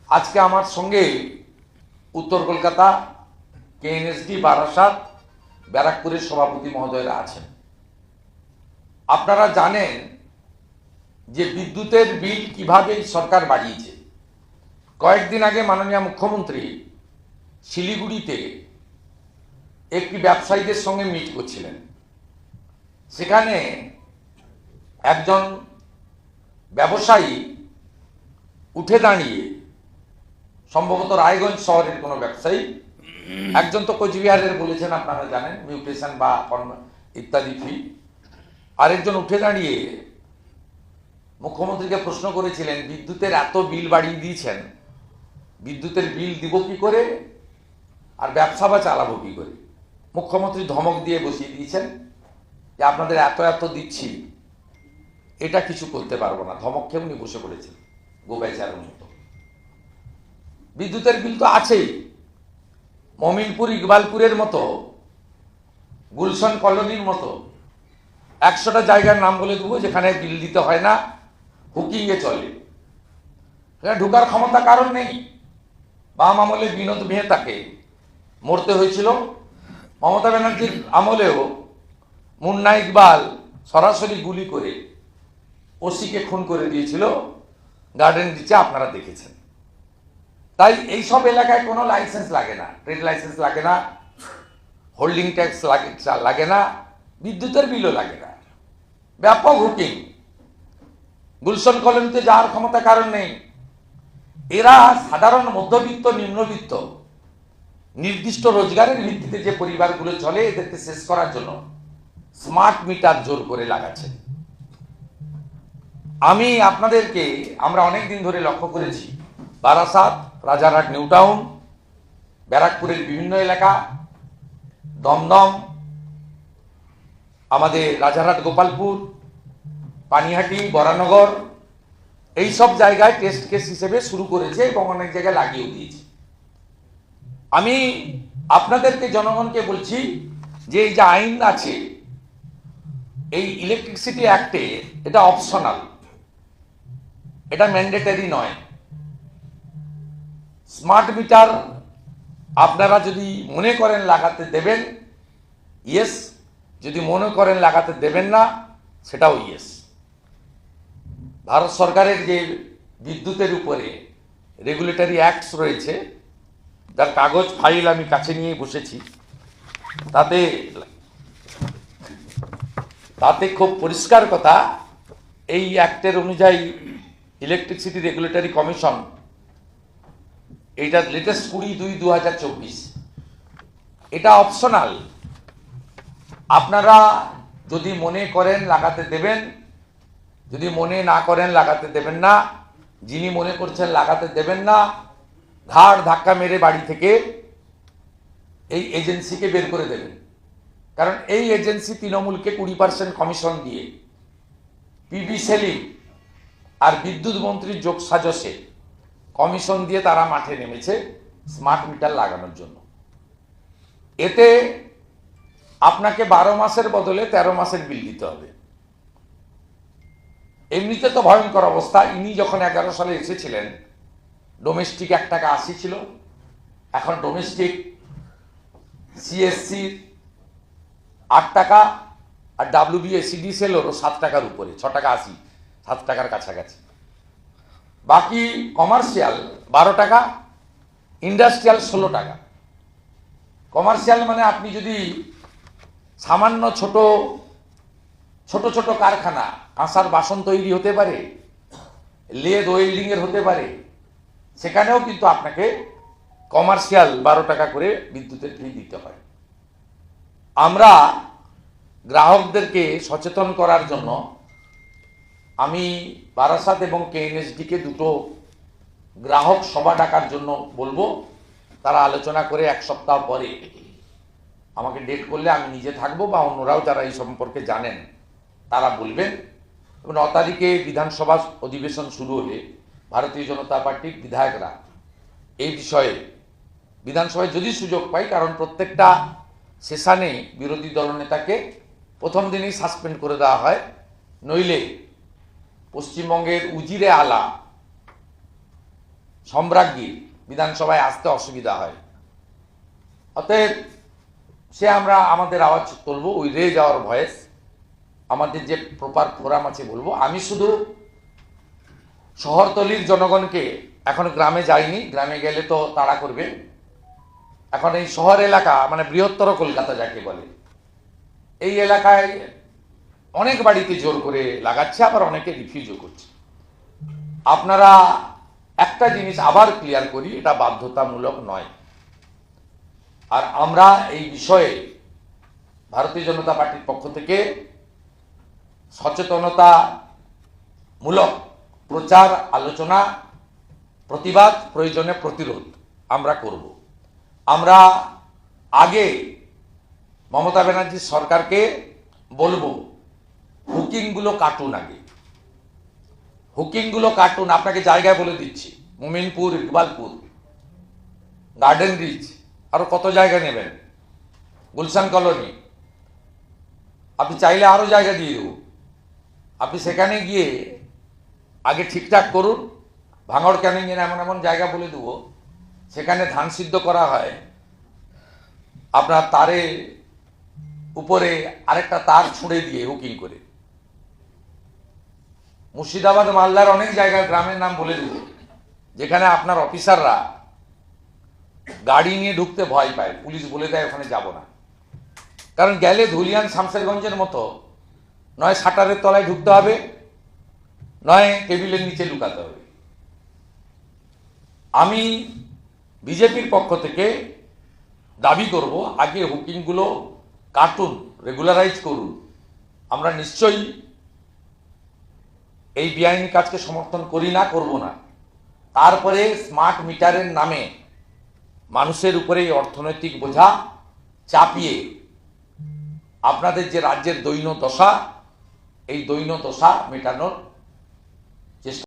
আজকে আমার সঙ্গে উত্তর কলকাতা কেএনএসডি বারাসাত ব্যারাকপুরের সভাপতি মহোদয়রা আছেন। আপনারা জানেন যে বিদ্যুতের বিল কিভাবে সরকার বাড়িয়েছে। কয়েকদিন আগে মাননীয় মুখ্যমন্ত্রী শিলিগুড়িতে একটি ব্যবসায়ীদের সঙ্গে মিট করছিলেন। সেখানে একজন ব্যবসায়ী উঠে দাঁড়িয়ে, সম্ভবত রায়গঞ্জ শহরের কোনো ব্যবসায়ী, একজন তো কোচবিহারের বলেছেন আপনারা জানেন, মিউটেশন বা ইত্যাদি ফি, আরেকজন উঠে দাঁড়িয়ে মুখ্যমন্ত্রীকে প্রশ্ন করেছিলেন, বিদ্যুতের এত বিল বাড়িয়ে দিয়েছেন, বিদ্যুতের বিল দিব কি করে আর ব্যবসা বা চালাবো কি করে। মুখ্যমন্ত্রী ধমক দিয়ে বসিয়ে দিয়েছেন যে আপনাদের এত এত দিচ্ছি, এটা কিছু করতে পারবো না। ধমক খেয়ে উনি বসে পড়েছেন গোবেচারের মতো। বিদ্যুতের বিল তো আছেই। মমিনপুর ইকবালপুরের মতো, গুলশন কলোনির মতো 100টা জায়গার নাম বলে দেবো যেখানে বিল দিতে হয় না, হুকিংয়ে চলে। সেখানে ঢুকার ক্ষমতা কারণ নেই। বাম আমলে বিনোদ মেহতাকে মরতে হয়েছিল, মমতা ব্যানার্জির আমলেও মুন্না ইকবাল সরাসরি গুলি করে ওসিকে খুন করে দিয়েছিল গার্ডেন রিচে, আপনারা দেখেছেন। তাই এইসব এলাকায় কোনো লাইসেন্স লাগে না, ট্রেড লাইসেন্স লাগে না, হোল্ডিং ট্যাক্স লাগে না, বিদ্যুতের বিলও লাগে না। ব্যাপক হুকিং। গুলশন কলোনিতে যাওয়ার ক্ষমতা কারণ নেই। এরা সাধারণ মধ্যবিত্ত, নিম্নবিত্ত, নির্দিষ্ট রোজগারের ভিত্তিতে যে পরিবারগুলো চলে, এদেরকে শেষ করার জন্য স্মার্ট মিটার জোর করে লাগাচ্ছে। আমরা অনেক দিন ধরে লক্ষ্য করেছি, বারাসাত, রাজারহাট, নিউ টাউন, ব্যারাকপুরের বিভিন্ন এলাকা, দমদম, আমাদের রাজারহাট, গোপালপুর, পানিহাটি, বরানগর, এই সব জায়গায় টেস্ট কেস হিসেবে শুরু করেছে এবং অনেক জায়গায় লাগিয়েও দিয়েছে। আমি আপনাদেরকে, জনগণকে বলছি যে এই যে আইন আছে, এই ইলেকট্রিসিটি অ্যাক্টে, এটা অপশনাল, এটা ম্যান্ডেটরি নয়। স্মার্ট মিটার আপনারা যদি মনে করেন লাগাতে দেবেন, ইয়েস। যদি মনে করেন লাগাতে দেবেন না, সেটাও ইয়েস। ভারত সরকারের যে বিদ্যুতের উপরে রেগুলেটরি অ্যাক্টস রয়েছে, যার কাগজ ফাইল আমি কাছে নিয়ে বসেছি, তাতে খুব পরিষ্কার কথা, এই অ্যাক্টের অনুযায়ী ইলেকট্রিসিটি রেগুলেটরি কমিশন, এইটা লেটেস্ট 20/2/2024, এটা অপশনাল। আপনারা যদি মনে করেন লাগাতে দেবেন, যদি মনে না করেন লাগাতে দেবেন না। যিনি মনে করছেন লাগাতে দেবেন না, ঘাড় ধাক্কা মেরে বাড়ি থেকে এই এজেন্সিকে বের করে দেবেন। কারণ এই এজেন্সি তৃণমূলকে 20% কমিশন দিয়ে, পিবি সেলিম আর বিদ্যুৎ মন্ত্রীর যোগ সাজসে কমিশন দিয়ে তারা মাঠে নেমেছে স্মার্ট মিটার লাগানোর জন্য। এতে আপনাকে 12 মাসের বদলে 13 মাসের বিল দিতে হবে। এমনিতে তো ভয়ঙ্কর অবস্থা। ইনি যখন 11 সালে এসেছিলেন, ডোমেস্টিক 1 টাকা 80 ছিল, এখন ডোমেস্টিক সিএসসি 8 টাকা, আর WBSCDSL 7 টাকার উপরে, 6 টাকা 80, 7 টাকার কাছাকাছি। বাকি কমার্শিয়াল 12 টাকা, ইন্ডাস্ট্রিয়াল 16 টাকা। কমার্শিয়াল মানে আপনি যদি সামান্য ছোট ছোট কারখানা, কাঁসার বাসন তৈরি হতে পারে, লেদ ওয়েল্ডিং এর হতে পারে, সেখানেও কিন্তু আপনাকে কমার্শিয়াল 12 টাকা করে বিদ্যুতের ফি দিতে হয়। আমরা গ্রাহকদেরকে সচেতন করার জন্য আমি বারাসাত এবং কেএনএসডিকে দুটো গ্রাহক সভা ডাকার জন্য বলবো। তারা আলোচনা করে 1 সপ্তাহ পরে আমাকে ডেট করলে আমি নিজে থাকবো, বা অন্যরাও যারা এই সম্পর্কে জানেন তারা বলবেন। এবং 9 তারিখে বিধানসভা অধিবেশন শুরু হলে ভারতীয় জনতা পার্টির বিধায়করা এই বিষয়ে বিধানসভায় যদি সুযোগ পাই, কারণ প্রত্যেকটা সেশনে বিরোধী দলনেতাকে প্রথম দিনেই সাসপেন্ড করে দেওয়া হয়, নইলে পশ্চিমবঙ্গের উজিরে আলা সম্রাজ্ঞী বিধানসভায় আসতে অসুবিধা হয়। অতএব সে আমরা আমাদের আওয়াজ তুলবো, ওই রেজ আওয়ার ভয়েস, আমাদের যে প্রপার ফোরাম আছে বলবো। আমি শুধু শহরতলির জনগণকে, এখন গ্রামে যাইনি, গ্রামে গেলে তো তাড়া করবে, এখন এই শহর এলাকা মানে বৃহত্তর কলকাতা যাকে বলে, এই এলাকায় অনেক বাড়িতে জোর করে লাগাচ্ছে, আবার অনেকে রিফিউজও করছে। আপনারা একটা জিনিস আবার ক্লিয়ার করি, এটা বাধ্যতামূলক নয়। আর আমরা এই বিষয়ে ভারতীয় জনতা পার্টির পক্ষ থেকে সচেতনতামূলক প্রচার, আলোচনা, প্রতিবাদ, প্রয়োজনে প্রতিরোধ আমরা করব। আমরা আগে মমতা ব্যানার্জির সরকারকে বলবো, হুকিংগুলো কাটুন, আগে হুকিংগুলো কাটুন। আপনাকে জায়গায় বলে দিচ্ছি, মুমিনপুর, ইকবালপুর, গার্ডেন রিচ, আরো কত জায়গা নেবেন, গুলশান কলোনি, আপনি চাইলে আরো জায়গা দিয়ে দেবো। আপনি সেখানে গিয়ে আগে ঠিকঠাক করুন। ভাঙড় ক্যানিং এর এমন এমন জায়গা বলে দেবো, সেখানে ধান সিদ্ধ করা হয়, আপনার তারে উপরে আরেকটা তার ছুঁড়ে দিয়ে হুকিং করে। মুর্শিদাবাদ, মালদার অনেক জায়গায় গ্রামের নাম বলে দেবো, যেখানে আপনার অফিসাররা গাড়ি নিয়ে ঢুকতে ভয় পায়, পুলিশ বলে দেয় ওখানে যাব না। কারণ গেলে ধুলিয়ান, শামসেরগঞ্জের মতো নয় শাটারের তলায় ঢুকতে হবে, নয় টেবিলের নিচে লুকাতে হবে। আমি বিজেপির পক্ষ থেকে দাবি করব, আগে হুকিংগুলো কাটুন, রেগুলারাইজ করুন। আমরা নিশ্চয়ই এই বেআইনি কাজকে সমর্থন করি না, করব না। তারপরে স্মার্ট মিটারের নামে মানুষের উপরে এই অর্থনৈতিক বোঝা চাপিয়ে আপনাদের যে রাজ্যের দৈন্য দশা, এই দৈন্য দশা মেটানোর